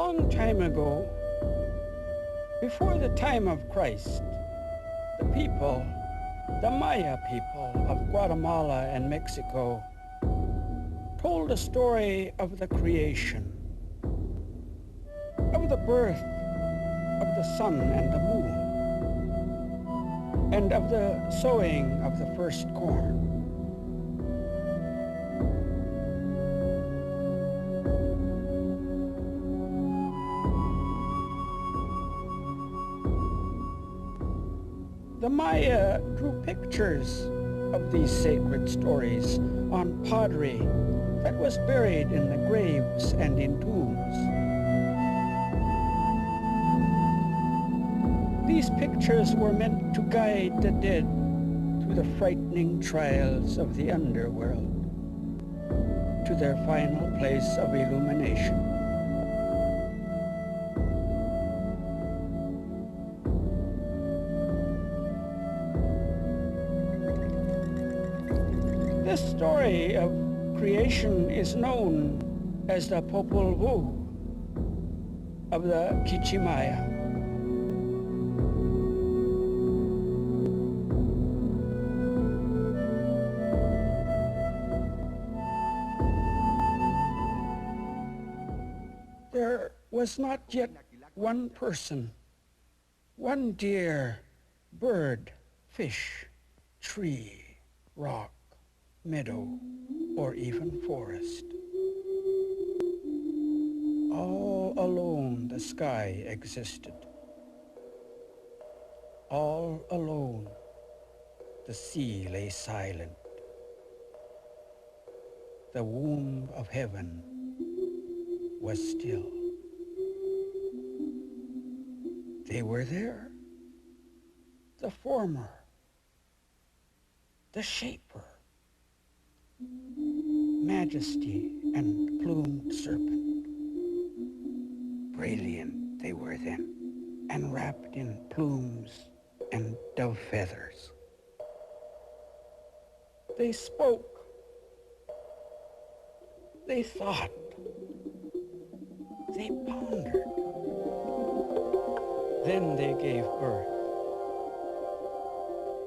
long time ago, before the time of Christ, the people, the Maya people of Guatemala and Mexico, told a story of the creation, of the birth of the sun and the moon, and of the sowing of the first corn. The Maya drew pictures of these sacred stories on pottery that was buried in the graves and in tombs. These pictures were meant to guide the dead through the frightening trials of the underworld to their final place of illumination. This story of creation is known as the Popol Vuh of the Chichimaya. There was not yet one person, one deer, bird, fish, tree, rock, meadow, or even forest. All alone the sky existed. All alone the sea lay silent. The womb of heaven was still. They were there, the former, the shaper, majesty and plumed serpent. Brilliant they were then, and wrapped in plumes and dove feathers. They spoke, they thought, they pondered. Then they gave birth.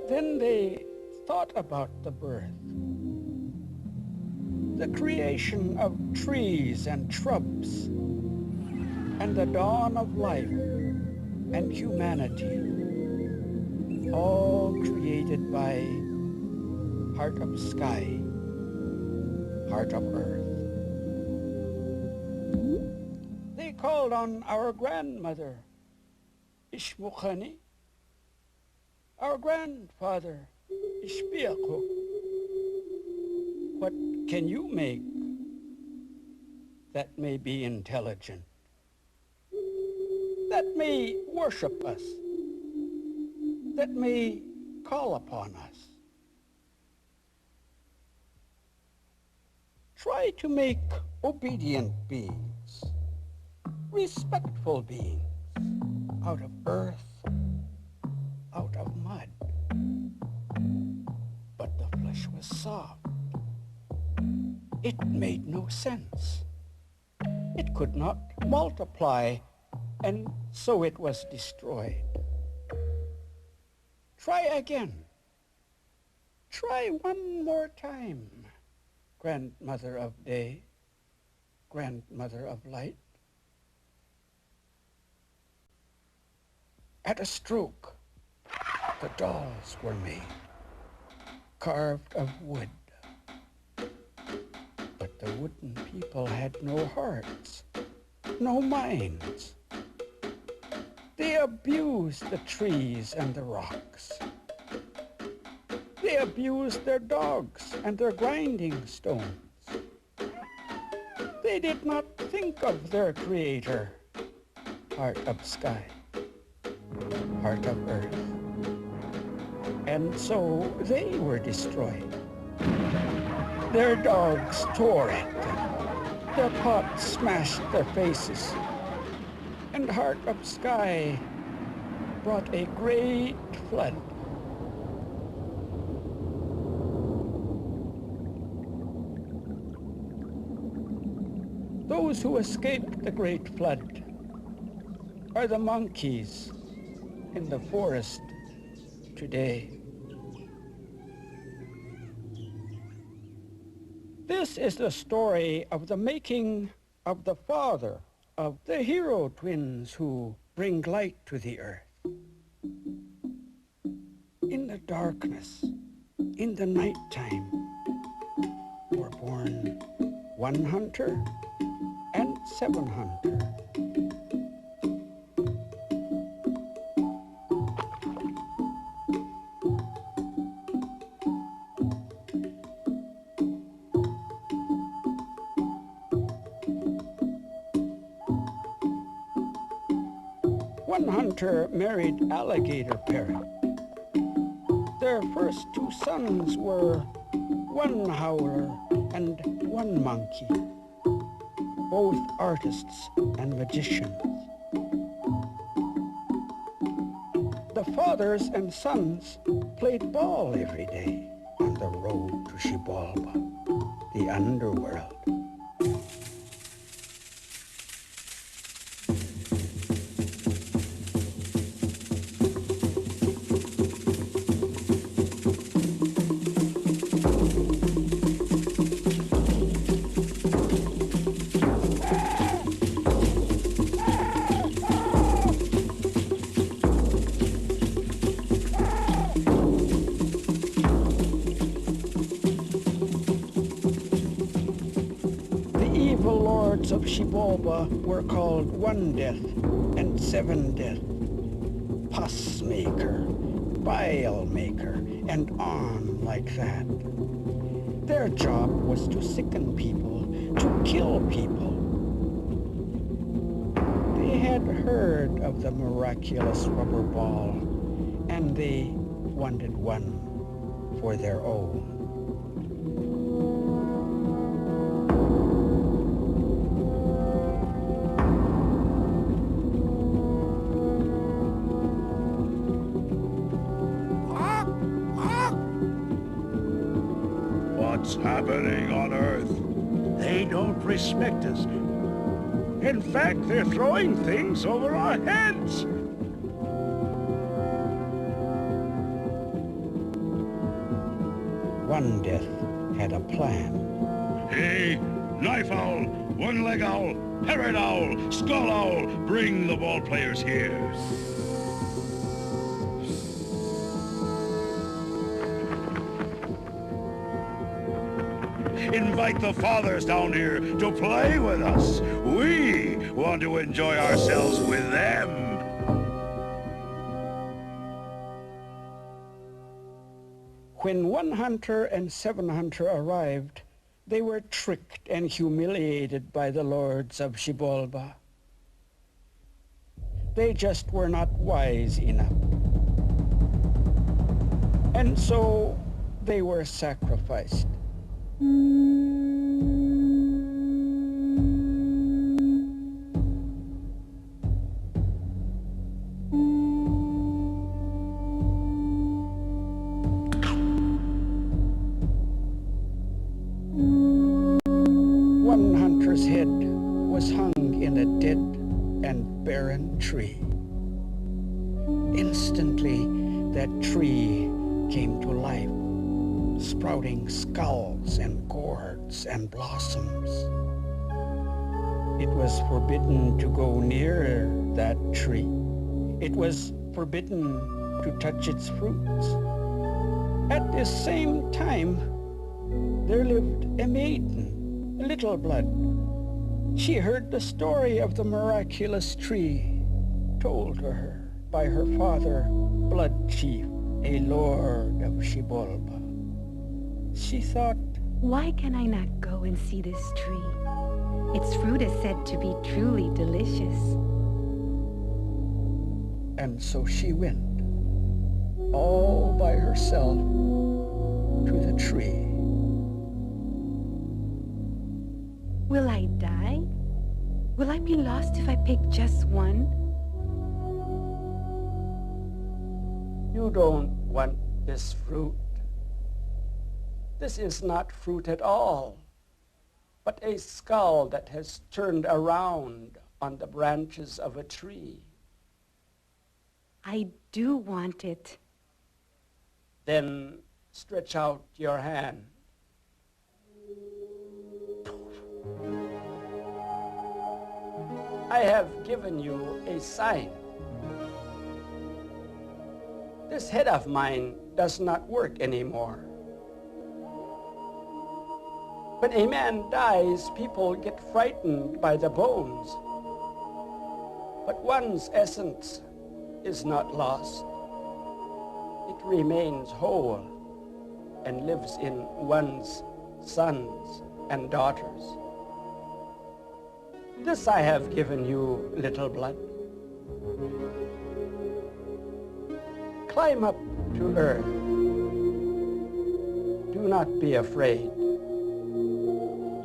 Then they thought about the birth, the creation of trees and shrubs, and the dawn of life and humanity, all created by heart of sky, heart of earth. They called on our grandmother, Ishmukhani, our grandfather, Ishpiakuk. What can you make that may be intelligent, that may worship us, that may call upon us? Try to make obedient beings, respectful beings, out of earth, out of mud. But the flesh was soft. It made no sense. It could not multiply, and so it was destroyed. Try again. Try one more time, grandmother of day, grandmother of light. At a stroke, the dolls were made, carved of wood. But the wooden people had no hearts, no minds. They abused the trees and the rocks. They abused their dogs and their grinding stones. They did not think of their creator, heart of sky, heart of earth. And so they were destroyed. Their dogs tore at them. Their pots smashed their faces. And heart of sky brought a great flood. Those who escaped the great flood are the monkeys in the forest today. This is the story of the making of the father of the hero twins who bring light to the earth. In the darkness, in the nighttime, were born one hunter and seven hunter. One hunter married alligator parrot. Their first two sons were one howler and one monkey, both artists and magicians. The fathers and sons played ball every day on the road to Xibalba, the underworld. Of Xibalba were called One Death and Seven Death, Pus Maker, Bile Maker, and on like that. Their job was to sicken people, to kill people. They had heard of the miraculous rubber ball, and they wanted one for their own. What's happening on Earth? They don't respect us. In fact, they're throwing things over our heads. One Death had a plan. Hey, knife owl, one-leg owl, parrot owl, skull owl, bring the ball players here. Invite the fathers down here to play with us. We want to enjoy ourselves with them. When one hunter and seven hunter arrived, they were tricked and humiliated by the lords of Xibalba. They just were not wise enough. And so they were sacrificed. One hunter's head was hung in a dead and barren tree. Instantly, that tree came to life, sprouting skulls and gourds and blossoms. It was forbidden to go near that tree. It was forbidden to touch its fruits. At this same time, there lived a maiden, Little Blood. She heard the story of the miraculous tree told to her by her father, Blood Chief, a lord of Xibalba. She thought, why can I not go and see this tree? Its fruit is said to be truly delicious. And so she went, all by herself, to the tree. Will I die? Will I be lost if I pick just one? You don't want this fruit. This is not fruit at all, but a skull that has turned around on the branches of a tree. I do want it. Then stretch out your hand. I have given you a sign. This head of mine does not work anymore. When a man dies, people get frightened by the bones. But one's essence is not lost. It remains whole and lives in one's sons and daughters. This I have given you, little blood. Climb up to earth. Do not be afraid.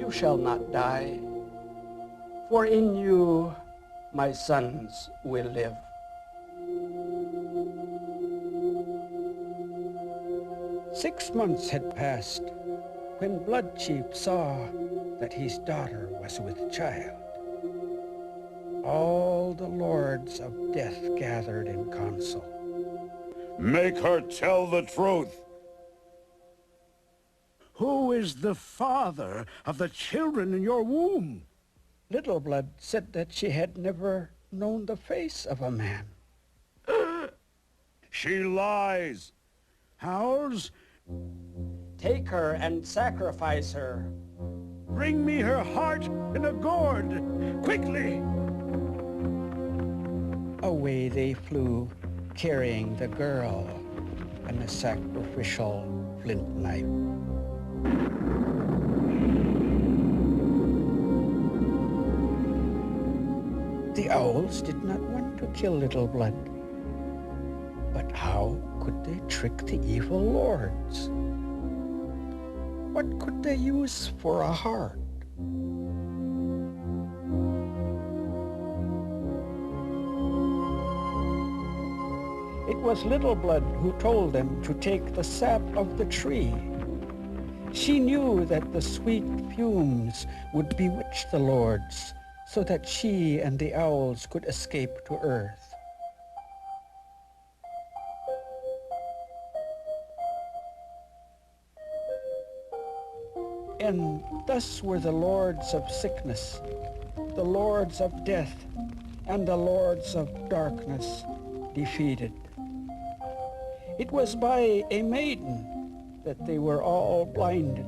You shall not die, for in you my sons will live. Six months had passed when Blood Chief saw that his daughter was with child. All the lords of death gathered in council. Make her tell the truth. Who is the father of the children in your womb? Little Blood said that she had never known the face of a man. She lies. Howls? Take her and sacrifice her. Bring me her heart in a gourd, quickly! Away they flew, carrying the girl and a sacrificial flint knife. The owls did not want to kill Little Blood. But how could they trick the evil lords? What could they use for a heart? It was Little Blood who told them to take the sap of the tree. She knew that the sweet fumes would bewitch the lords, so that she and the owls could escape to earth. And thus were the lords of sickness, the lords of death, and the lords of darkness defeated. It was by a maiden that they were all blinded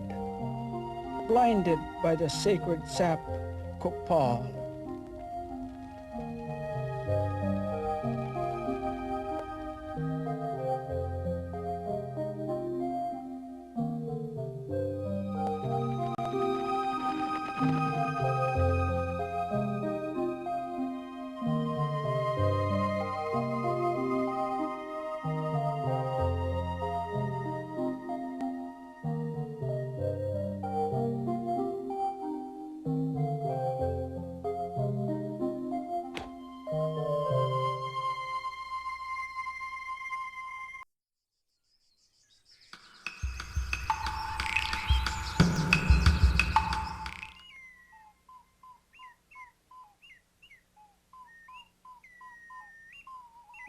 by the sacred sap Popol.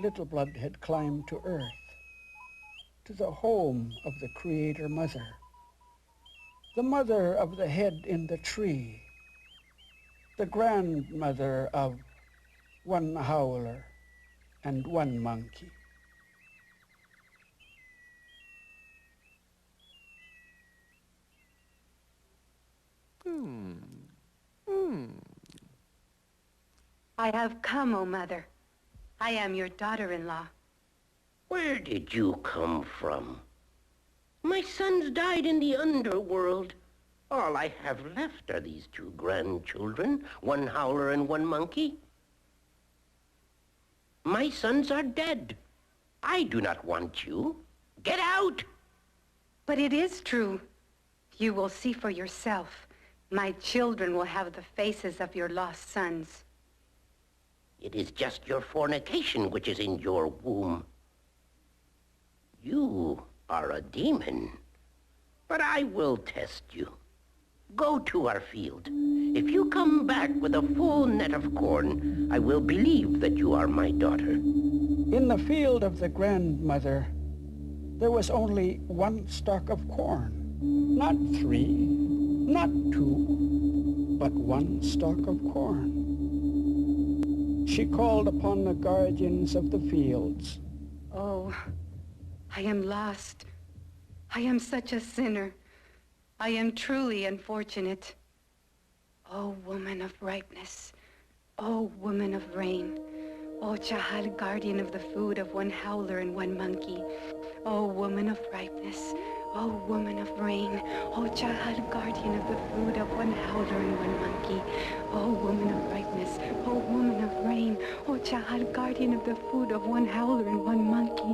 Little Blood had climbed to earth, to the home of the Creator Mother, the mother of the head in the tree, the grandmother of one howler and one monkey. I have come, O Mother. I am your daughter-in-law. Where did you come from? My sons died in the underworld. All I have left are these two grandchildren, one howler and one monkey. My sons are dead. I do not want you. Get out! But it is true. You will see for yourself. My children will have the faces of your lost sons. It is just your fornication which is in your womb. You are a demon, but I will test you. Go to our field. If you come back with a full net of corn, I will believe that you are my daughter. In the field of the grandmother, there was only one stalk of corn. Not 3, not 2, but one stalk of corn. She called upon the guardians of the fields. Oh, I am lost. I am such a sinner. I am truly unfortunate. Oh, woman of ripeness. Oh, woman of rain. Oh, Chahal, guardian of the food of one howler and one monkey. Oh, woman of ripeness. Oh, woman of rain. Oh, Chahal, guardian of the food of one howler and one monkey. Oh, woman of ripeness. Oh, woman of rain. Oh, Chahal, guardian of the food of one howler and one monkey.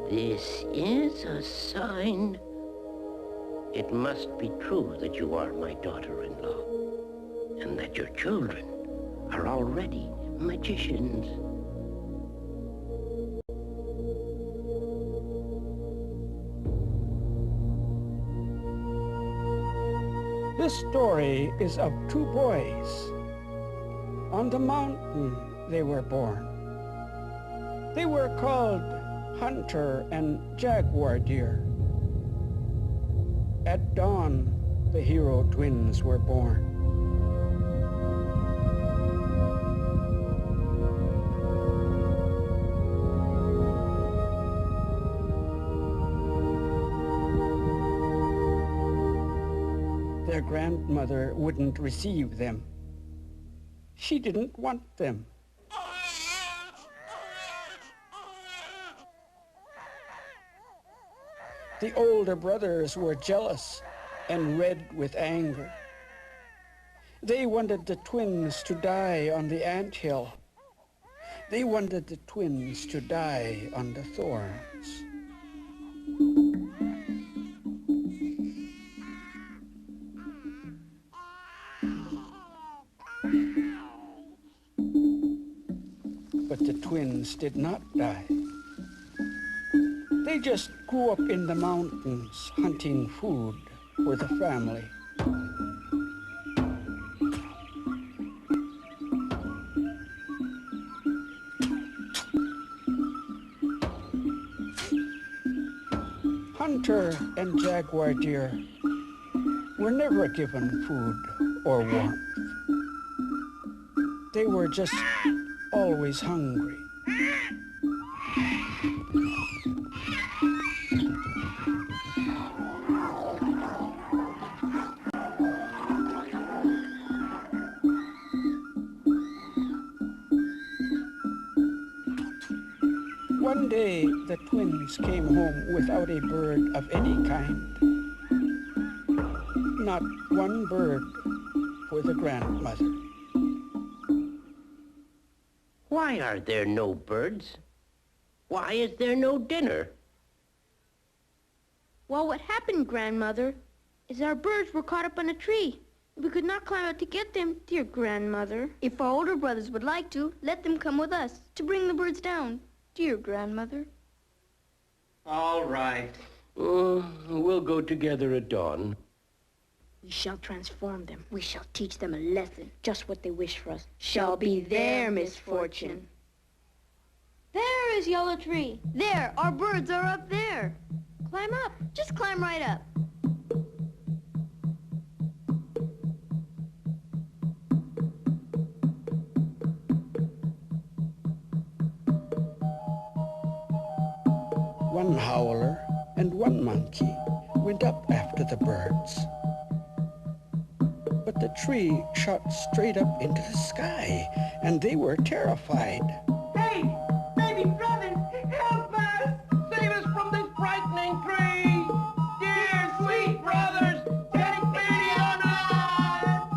This is a sign. It must be true that you are my daughter-in-law, and that your children are already magicians. This story is of 2 boys. On the mountain they were born. They were called Hunter and Jaguar Deer. At dawn, the hero twins were born. Their grandmother wouldn't receive them. She didn't want them. The older brothers were jealous and red with anger. They wanted the twins to die on the anthill. They wanted the twins to die on the thorns. But the twins did not die. They just grew up in the mountains hunting food for the family. Hunter and Jaguar Deer were never given food or warmth. They were just always hungry. One day, the twins came home without a bird of any kind. Not one bird for the grandmother. Why are there no birds? Why is there no dinner? Well, what happened, Grandmother, is our birds were caught up on a tree. We could not climb out to get them, dear Grandmother. If our older brothers would like to, let them come with us to bring the birds down, dear Grandmother. All right. We'll go together at dawn. We shall transform them. We shall teach them a lesson. Just what they wish for us shall be their misfortune. There is Yellow Tree. There, our birds are up there. Climb up. Just climb right up. One howler and one monkey went up after the birds. But the tree shot straight up into the sky, and they were terrified. Hey, baby brothers, help us! Save us from this frightening tree! Dear sweet brothers, take pity on us!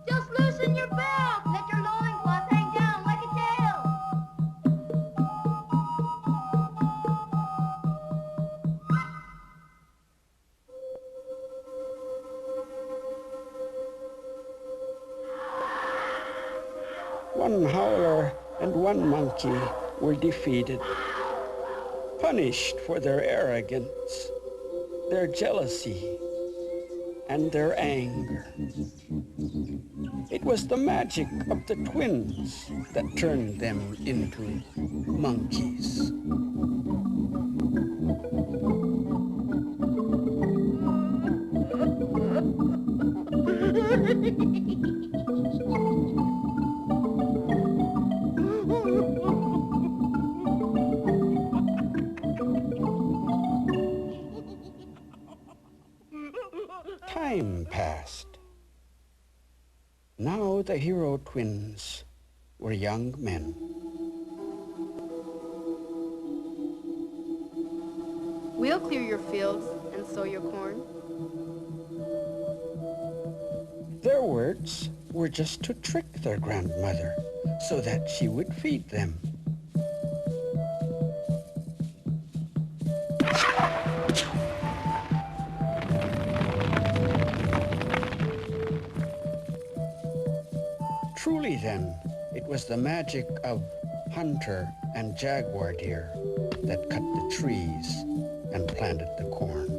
Just loosen your belt. Let your loincloth hang down like a tail. monkey were defeated, punished for their arrogance, their jealousy, and their anger. It was the magic of the twins that turned them into monkeys. Time passed. Now the hero twins were young men. We'll clear your fields and sow your corn. Their words were just to trick their grandmother so that she would feed them. Truly then, it was the magic of hunter and jaguar deer that cut the trees and planted the corn.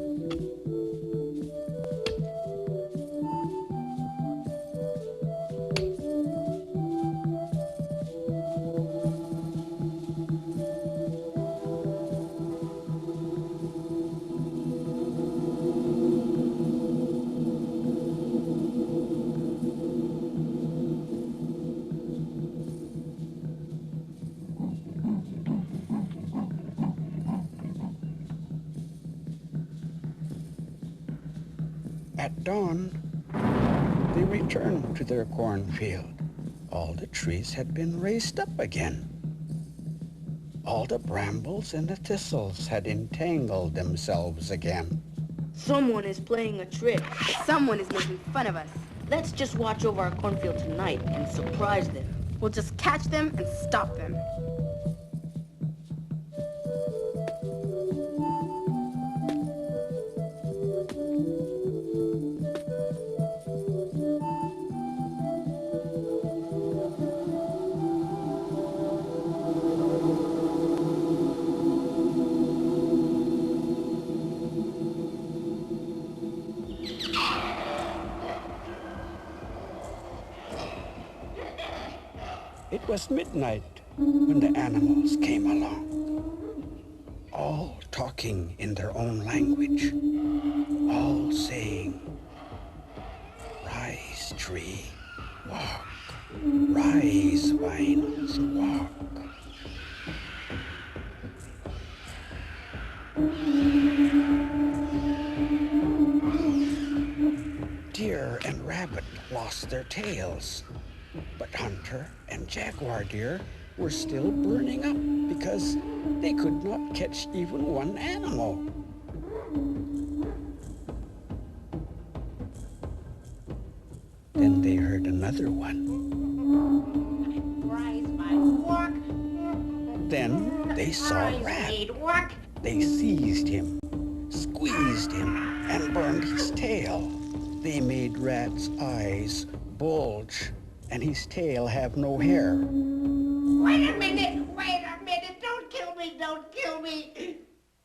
At dawn, they returned to their cornfield. All the trees had been raised up again. All the brambles and the thistles had entangled themselves again. Someone is playing a trick. Someone is making fun of us. Let's just watch over our cornfield tonight and surprise them. We'll just catch them and stop them. It was midnight when the animals came along, all talking in their own language, all saying, "Rise, tree, walk. Rise, vines, walk." Deer and rabbit lost their tails, but hunter and jaguar deer were still burning up because they could not catch even one animal. Then they heard another one. Rise, vines, walk. Then they saw a rat. Walk. They seized him, squeezed him, and burned his tail. They made Rat's eyes bulge and his tail have no hair. Wait a minute, don't kill me.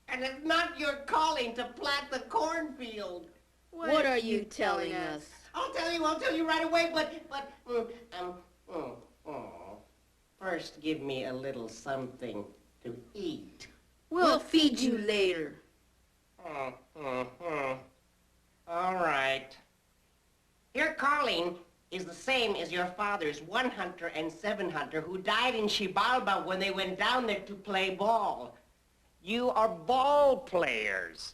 And it's not your calling to plant the cornfield. What are you telling us? I'll tell you right away, but, first give me a little something to eat. We'll feed you later. All right. Your calling is the same as your father's 1 hunter and 7 hunter who died in Xibalba when they went down there to play ball. You are ball players.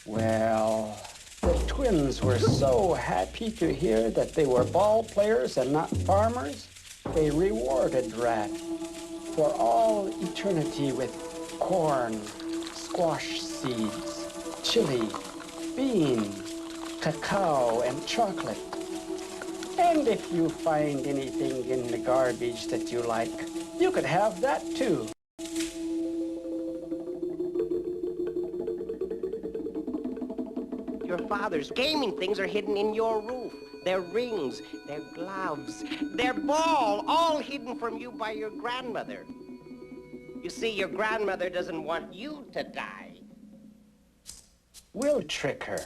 Well, the twins were so happy to hear that they were ball players and not farmers, they rewarded Rat for all eternity with corn, squash seeds, chili, beans, cacao, and chocolate. And if you find anything in the garbage that you like, you could have that too. Your father's gaming things are hidden in your roof. their rings, their gloves, their ball, all hidden from you by your grandmother. You see, your grandmother doesn't want you to die. We'll trick her,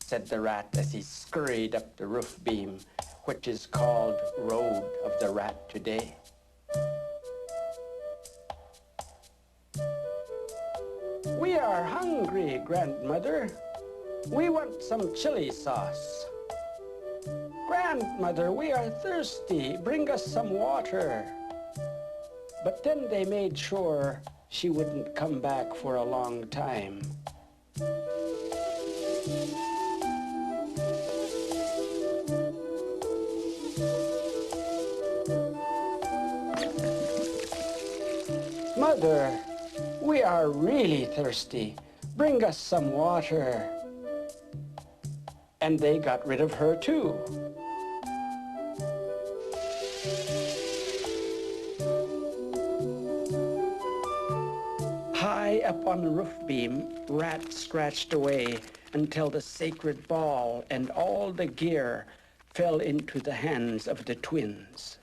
said the rat as he scurried up the roof beam, which is called Road of the Rat today. We are hungry, grandmother. We want some chili sauce. Grandmother, we are thirsty. Bring us some water. But then they made sure she wouldn't come back for a long time. Mother, we are really thirsty. Bring us some water. And they got rid of her too. High up on the roof beam, Rat scratched away until the sacred ball and all the gear fell into the hands of the twins.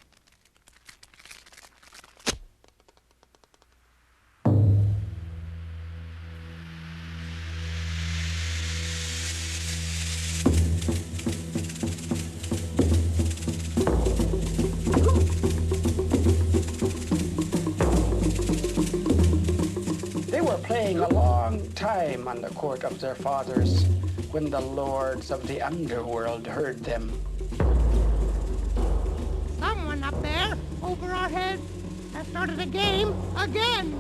Playing a long time on the court of their fathers when the lords of the underworld heard them. Someone up there, over our heads, has started a game again.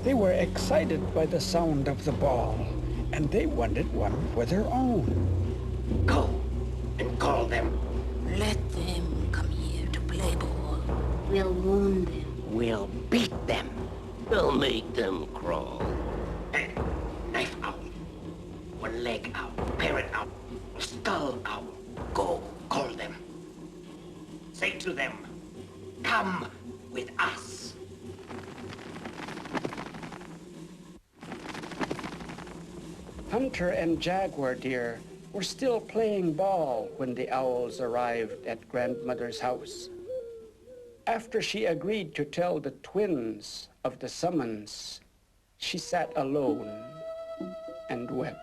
They were excited by the sound of the ball, and they wanted one for their own. Go and call them. Let them come here to play ball. We'll wound them. We'll beat them. We'll make them crawl. Knife out. One leg out. Parrot out. Skull out. Go. Call them. Say to them, come with us. Hunter and Jaguar Deer were still playing ball when the owls arrived at grandmother's house. After she agreed to tell the twins of the summons, she sat alone and wept.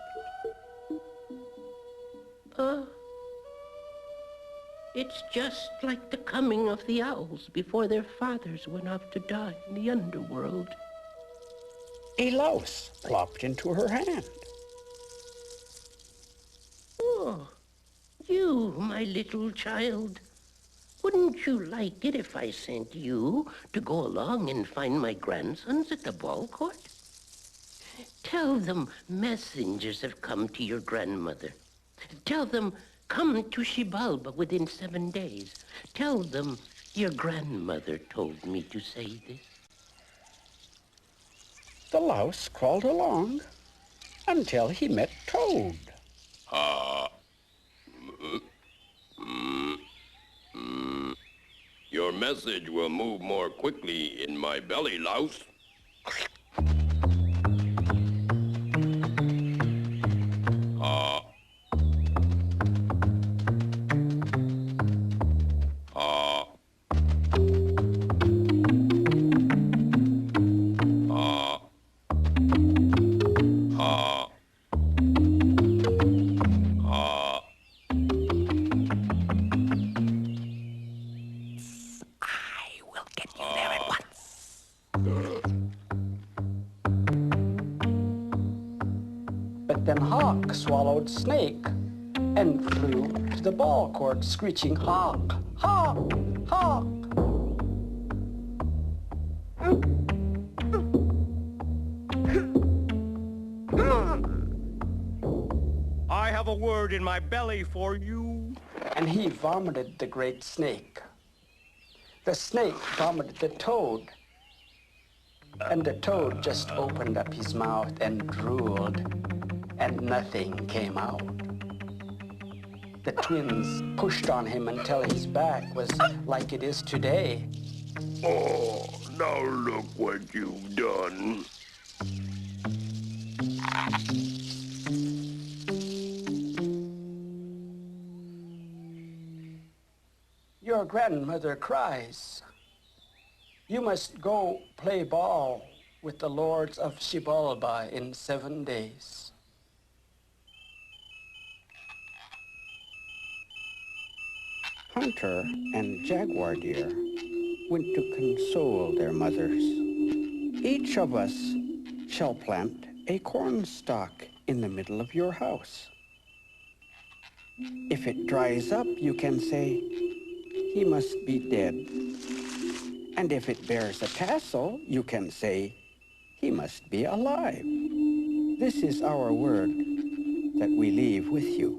It's just like the coming of the owls before their fathers went off to die in the underworld. A louse plopped into her hand. Oh, you, my little child. Wouldn't you like it if I sent you to go along and find my grandsons at the ball court? Tell them messengers have come to your grandmother. Tell them come to Xibalba within 7 days. Tell them your grandmother told me to say this. The louse crawled along until he met Toad. Your message will move more quickly in my belly, louse. But then Hawk swallowed Snake and flew to the ball court screeching, Hawk, Hawk, Hawk. I have a word in my belly for you. And he vomited the great snake. The snake vomited the toad. And the toad just opened up his mouth and drooled, and nothing came out. The twins pushed on him until his back was like it is today. Oh, now look what you've done. grandmother cries. You must go play ball with the lords of Xibalba in 7 days. Hunter and jaguar deer went to console their mothers. Each of us shall plant a cornstalk in the middle of your house. If it dries up, you can say, he must be dead. And if it bears a tassel, you can say, he must be alive. This is our word that we leave with you.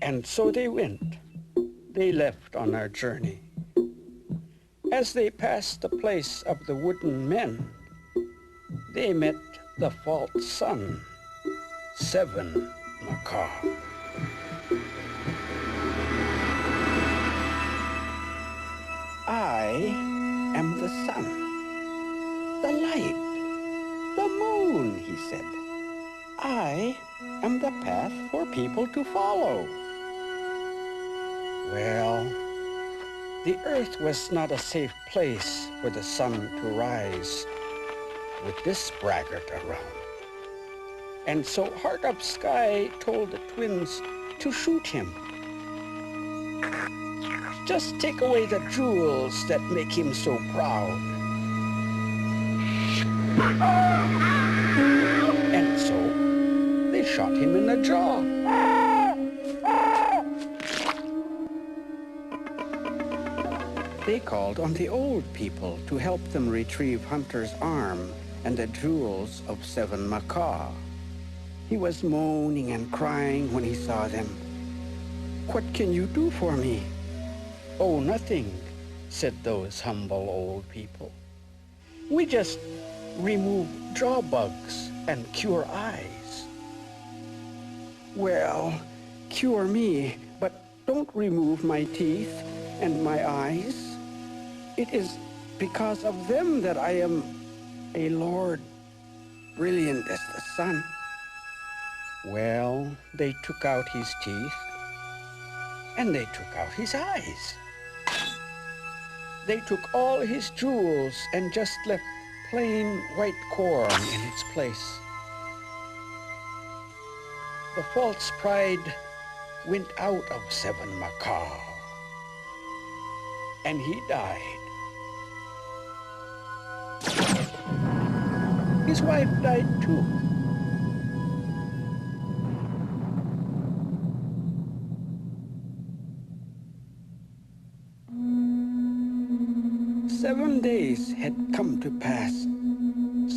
And so they went. They left on our journey. As they passed the place of the wooden men, they met the false sun, 7 macaw. I am the sun, the light, the moon, he said. I am the path for people to follow. Well, the earth was not a safe place for the sun to rise with this braggart around. And so Heart Up Sky told the twins to shoot him. Just take away the jewels that make him so proud. And so they shot him in the jaw. They called on the old people to help them retrieve Hunter's arm and the jewels of 7 macaw. He was moaning and crying when he saw them. What can you do for me? Oh, nothing, said those humble old people. We just remove jaw bugs and cure eyes. Well, cure me, but don't remove my teeth and my eyes. It is because of them that I am a lord, brilliant as the sun. Well, they took out his teeth, and they took out his eyes. They took all his jewels and just left plain white corn in its place. The false pride went out of 7 macaw, and he died. His wife died too. Seven days had come to pass,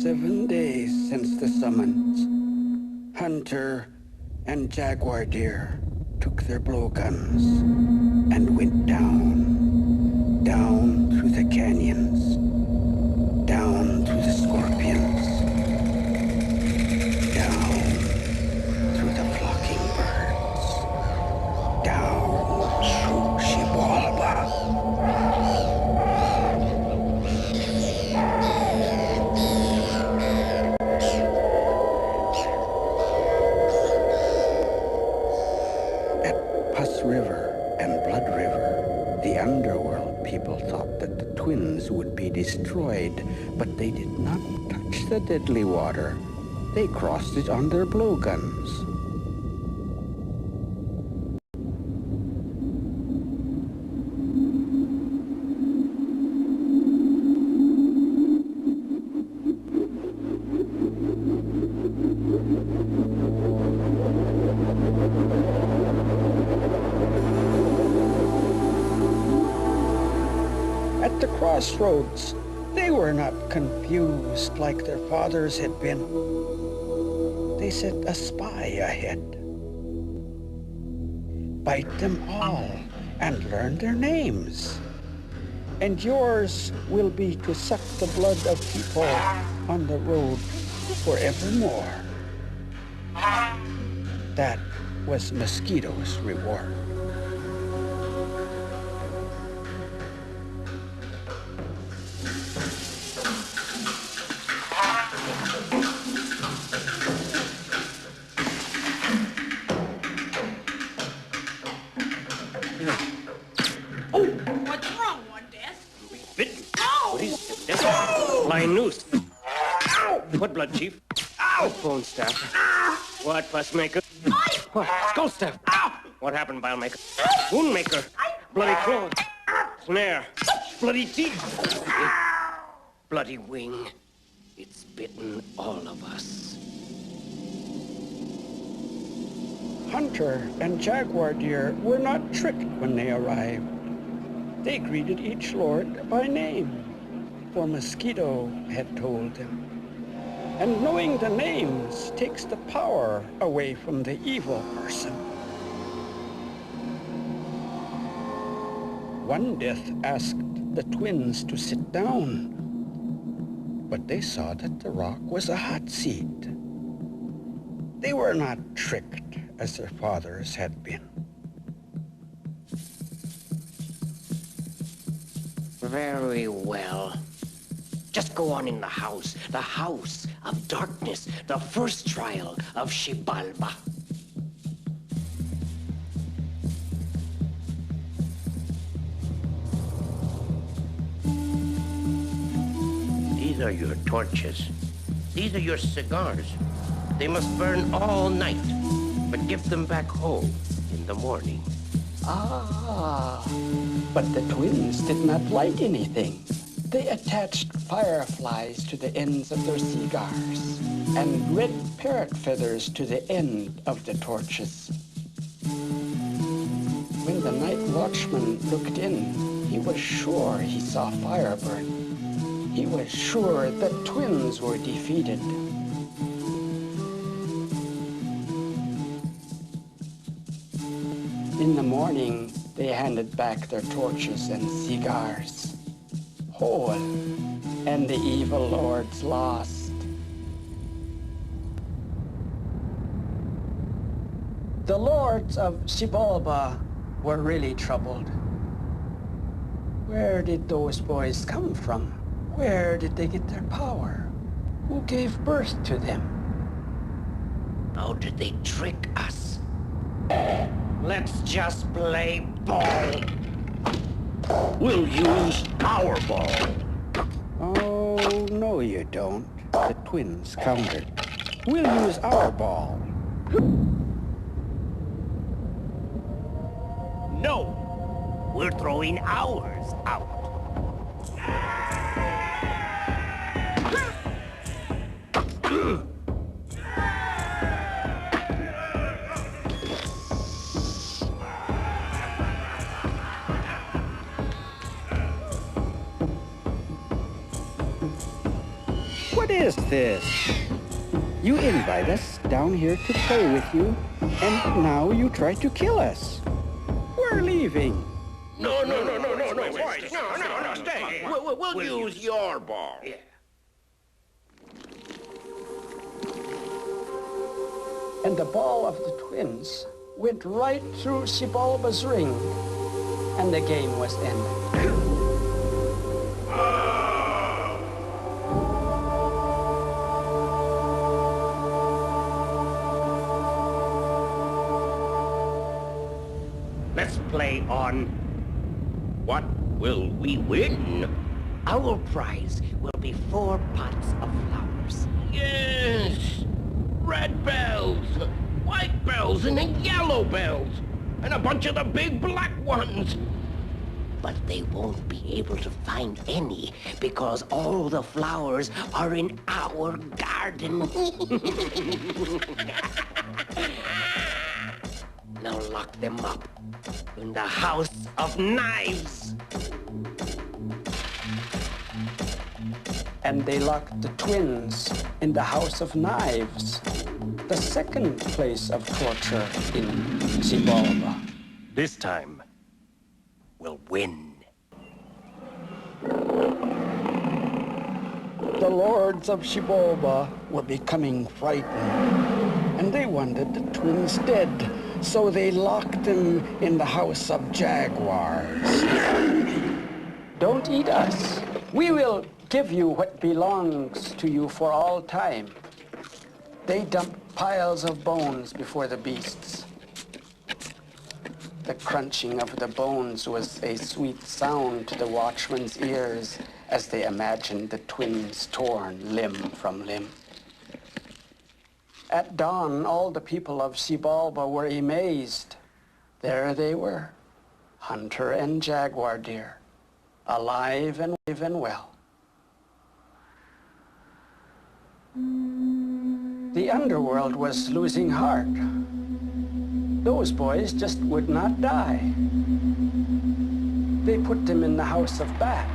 7 days since the summons. Hunter and jaguar deer took their blowguns and went down, down through the canyons, down through the scorpions, down through the flocking birds, down through Xibalba. River and Blood River, the underworld people thought that the twins would be destroyed, but they did not touch the deadly water. They crossed it on their blowguns. At the crossroads, they were not confused like their fathers had been. They set a spy ahead. Bite them all and learn their names. And yours will be to suck the blood of people on the road forevermore. That was Mosquito's reward. my noose. Ow! What blood, Chief? Ow! What bone staff? What fuss maker? What? Skull staff? Ow! What happened, bile maker? Wound maker? Bloody claw? Snare? Bloody teeth? Bloody wing? It's bitten all of us. Hunter and jaguar deer were not tricked when they arrived. They greeted each lord by name, for Mosquito had told them. And knowing the names takes the power away from the evil person. One death asked the twins to sit down, but they saw that the rock was a hot seat. They were not tricked as their fathers had been. Very well. Just go on in the house of darkness, the first trial of Xibalba. These are your torches. These are your cigars. They must burn all night, but give them back home in the morning. Ah, but the twins did not light anything. They attached fireflies to the ends of their cigars and red parrot feathers to the end of the torches. When the night watchman looked in, he was sure he saw fire burn. He was sure the twins were defeated. In the morning, they handed back their torches and cigars, whole, and the evil lords lost. The lords of Xibalba were really troubled. Where did those boys come from? Where did they get their power? Who gave birth to them? How did they trick us? Let's just play ball. We'll use our ball. Oh, no you don't. The twins countered. We'll use our ball. No, we're throwing ours out. What is this? You invite us down here to play with you, and now you try to kill us. We're leaving. No, stay. We'll use your ball. Yeah. And the ball of the twins went right through Xibalba's ring, and the game was ended. Let's play on. What will we win? Our prize will be 4 pots of flowers. Yes! Red bells, white bells, and yellow bells, and a bunch of the big black ones. But they won't be able to find any because all the flowers are in our garden. Now lock them up in the house of knives. And they locked the twins in the House of Knives, the second place of torture in Xibalba. This time, we'll win. The lords of Xibalba were becoming frightened, and they wanted the twins dead, so they locked them in the House of Jaguars. Don't eat us. We will give you what belongs to you for all time. They dumped piles of bones before the beasts. The crunching of the bones was a sweet sound to the watchman's ears as they imagined the twins torn limb from limb. At dawn, all the people of Xibalba were amazed. There they were, hunter and jaguar deer, alive and well. The underworld was losing heart. Those boys just would not die. They put them in the house of bats.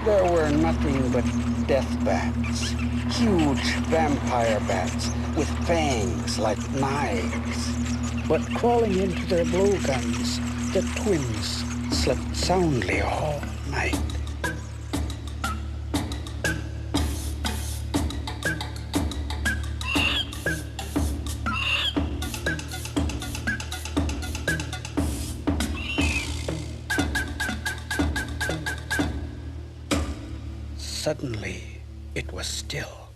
There were nothing but death bats, huge vampire bats with fangs like knives. But crawling into their blowguns, the twins slept soundly all night. Suddenly, it was still.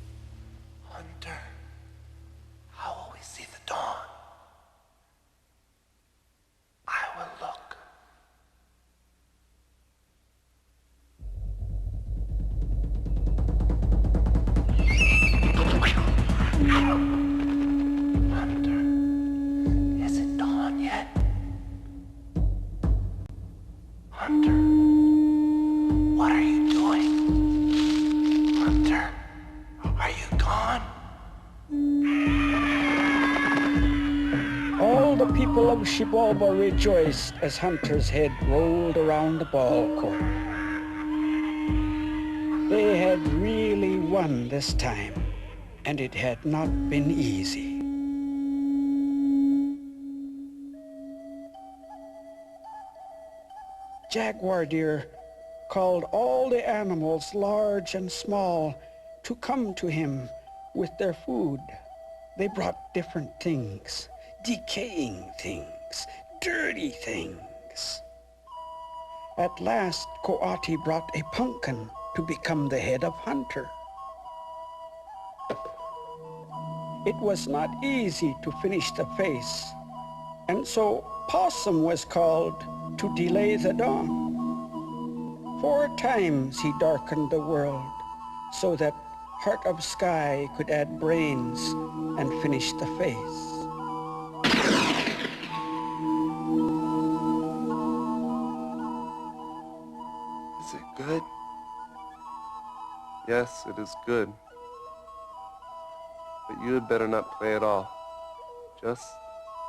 Hunter, how will we see the dawn? I will look. Hunter, is it dawn yet? Hunter, what are you doing? Hunter, are you gone? All the people of Xibalba rejoiced as Hunter's head rolled around the ball court. They had really won this time, and it had not been easy. Jaguar deer called all the animals, large and small, to come to him with their food. They brought different things, decaying things, dirty things. At last, Coati brought a pumpkin to become the head of Hunter. It was not easy to finish the face, and so Possum was called to delay the dawn. 4 times he darkened the world so that Heart of Sky could add brains and finish the face. Is it good? Yes, it is good. But you had better not play at all. Just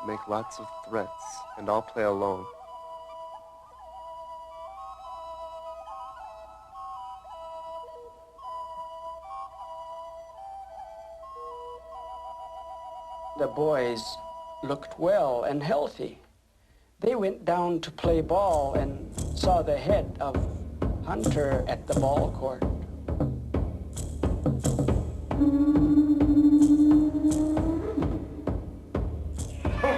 make lots of threats, and I'll play alone. The boys looked well and healthy. They went down to play ball and saw the head of Hunter at the ball court.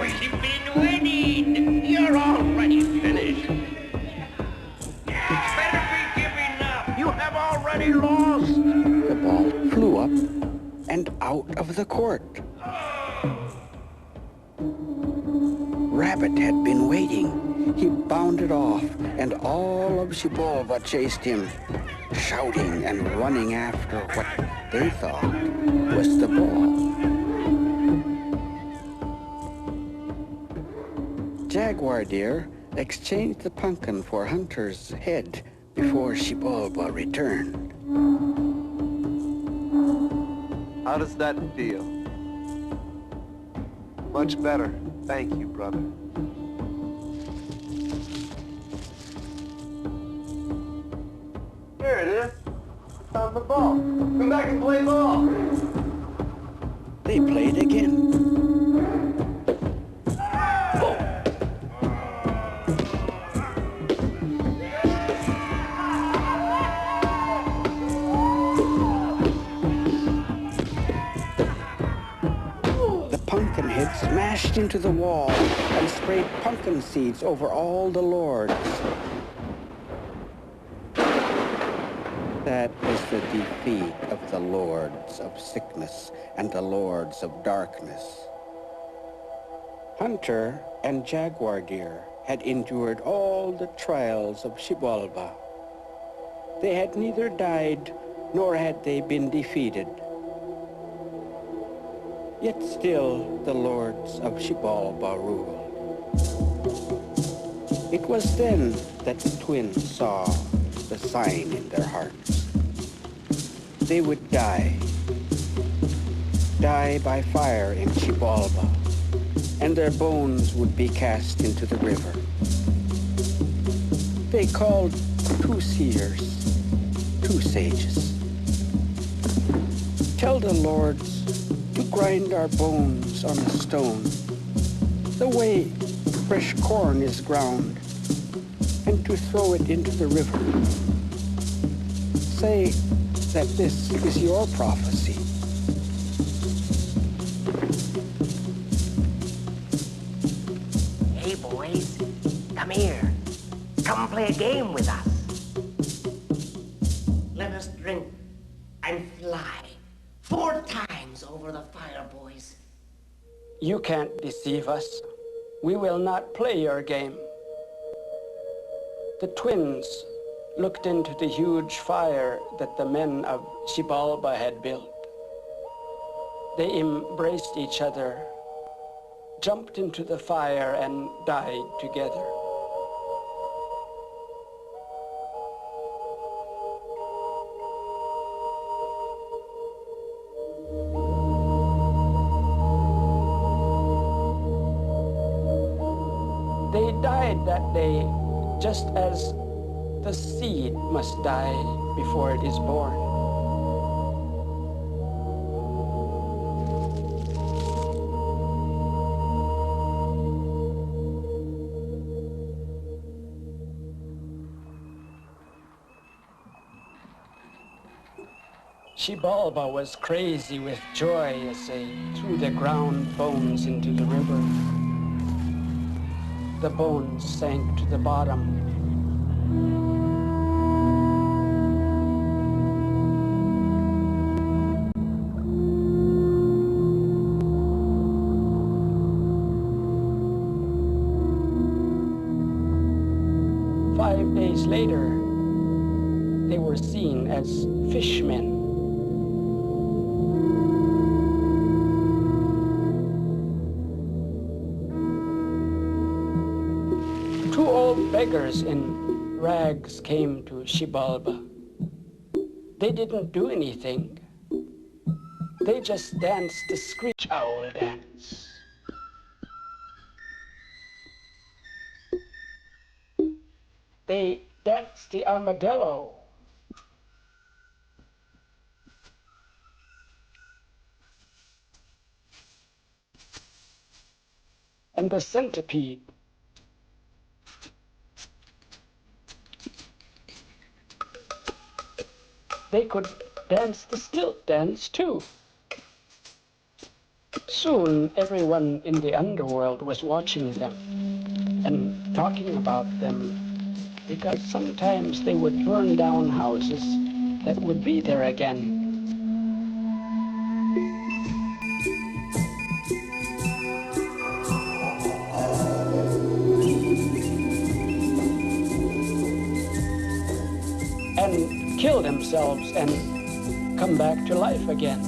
We've been winning! You're already finished. Better be giving up! You have already lost! The ball flew up and out of the court. Rabbit had been waiting. He bounded off, and all of Xibalba chased him, shouting and running after what they thought was the ball. Jaguar deer exchanged the pumpkin for Hunter's head before Xibalba returned. How does that feel? Much better. Thank you, brother. Here it is. Found the ball. Come back and play ball. They played again. Smashed into the wall and sprayed pumpkin seeds over all the lords. That was the defeat of the lords of sickness and the lords of darkness. Hunter and jaguar deer had endured all the trials of Xibalba. They had neither died nor had they been defeated. Yet still the lords of Xibalba ruled. It was then that the twins saw the sign in their hearts. They would die by fire in Xibalba, and their bones would be cast into the river. They called two seers, two sages. Tell the lords to grind our bones on a stone, the way fresh corn is ground, and to throw it into the river. Say that this is your prophecy. Hey, boys, come here. Come play a game with us. Let us drink and fly 4 times over the fire, boys. You can't deceive us. We will not play your game. The twins looked into the huge fire that the men of Xibalba had built. They embraced each other, jumped into the fire, and died together. They died that day just as the seed must die before it is born. Xibalba was crazy with joy as they threw the ground bones into the river. The bones sank to the bottom. Five days later, they were seen as fishmen. Two old beggars in rags came to Xibalba. They didn't do anything. They just danced the screech owl dance. They danced the armadillo. And the centipede. They could dance the stilt dance too. Soon everyone in the underworld was watching them and talking about them, because sometimes they would burn down houses that would be there again. And kill themselves and come back to life again.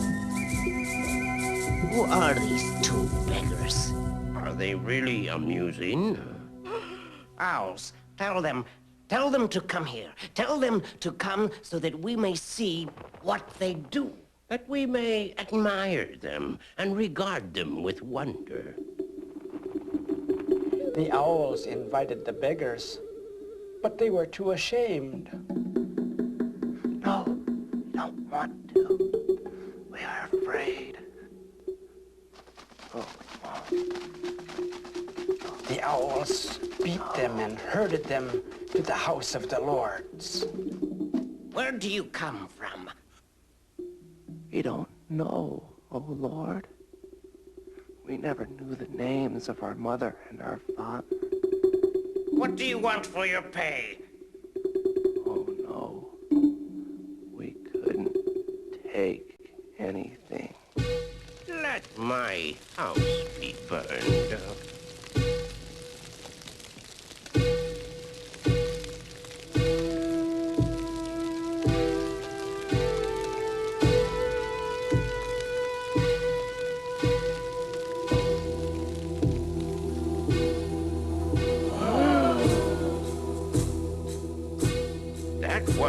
Who are these two beggars? Are they really amusing? Owls, tell them to come here. Tell them to come so that we may see what they do. That we may admire them and regard them with wonder. The owls invited the beggars, but they were too ashamed. No, we don't want to. We are afraid. Oh. The owls beat them and herded them to the house of the lords. Where do you come from? We don't know, oh Lord. We never knew the names of our mother and our father. What do you want for your pay? Oh no. We couldn't take anything. Let my house be burned.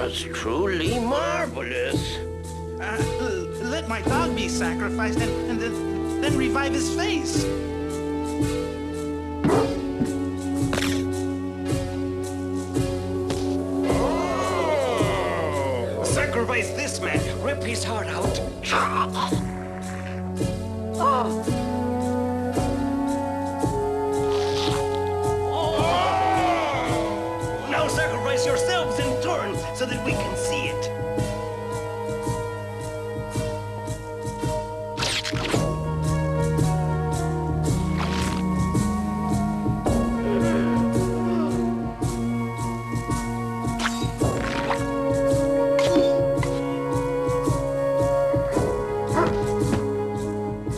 was truly marvelous. Let my dog be sacrificed and then revive his face. Sacrifice this man. Rip his heart out. Now sacrifice yourselves in turn so that we can see it.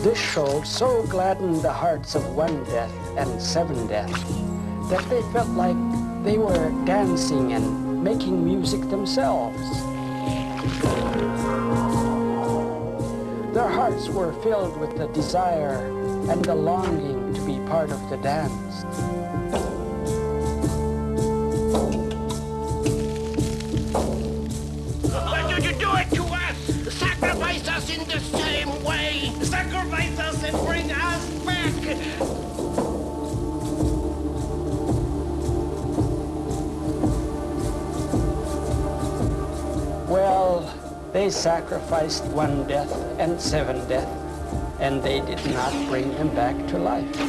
This show so gladdened the hearts of 1 death and 7 death that they felt like they were dancing and making music themselves. Their hearts were filled with the desire and the longing to be part of the dance. Why did you do it to us? Sacrifice us in the same way. Sacrifice us and bring us back. Well, they sacrificed 1 death and 7 death, and they did not bring him back to life.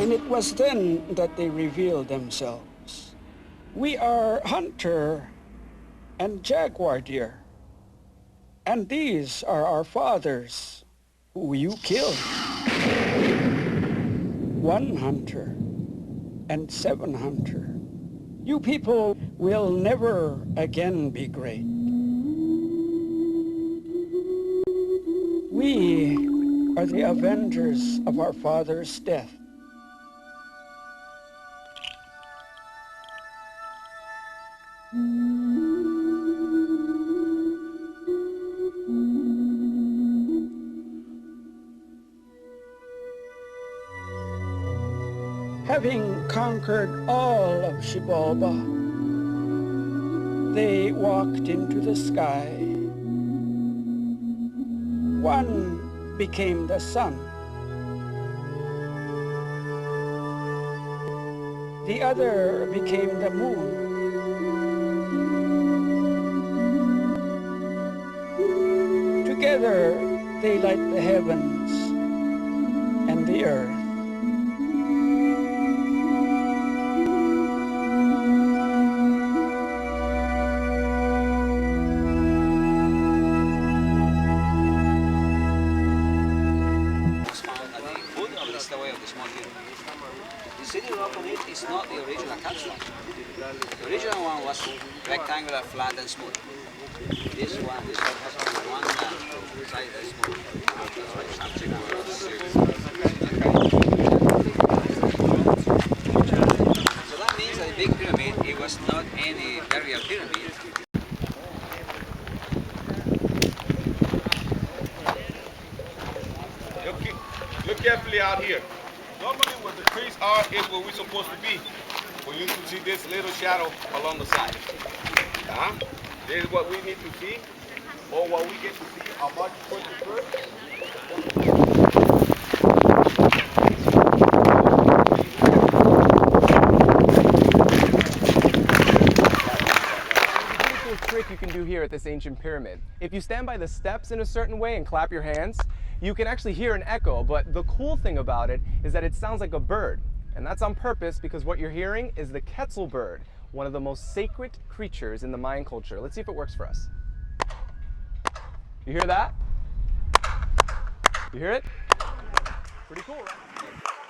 And it was then that they revealed themselves. We are hunter and jaguar deer, and these are our fathers, who you killed. 1 hunter and 7 hunter. You people will never again be great. We are the avengers of our father's death. Having conquered all of Xibalba, they walked into the sky. One became the sun. The other became the moon. Together, they light the heavens and the earth. The city rock on it is not the original capstone. The original one was rectangular, flat, and smooth. This one has only one side that is smooth. That's why something So that means that the big pyramid, it was not any burial pyramid. Look carefully out here. Normally where the trees are is where we're supposed to be. For you to see this little shadow along the side. This is what we need to see, or what we get to see on March 21st. Trick you can do here at this ancient pyramid. If you stand by the steps in a certain way and clap your hands, you can actually hear an echo, but the cool thing about it is that it sounds like a bird. And that's on purpose because what you're hearing is the Quetzal bird, one of the most sacred creatures in the Mayan culture. Let's see if it works for us. You hear that? You hear it? Pretty cool, right?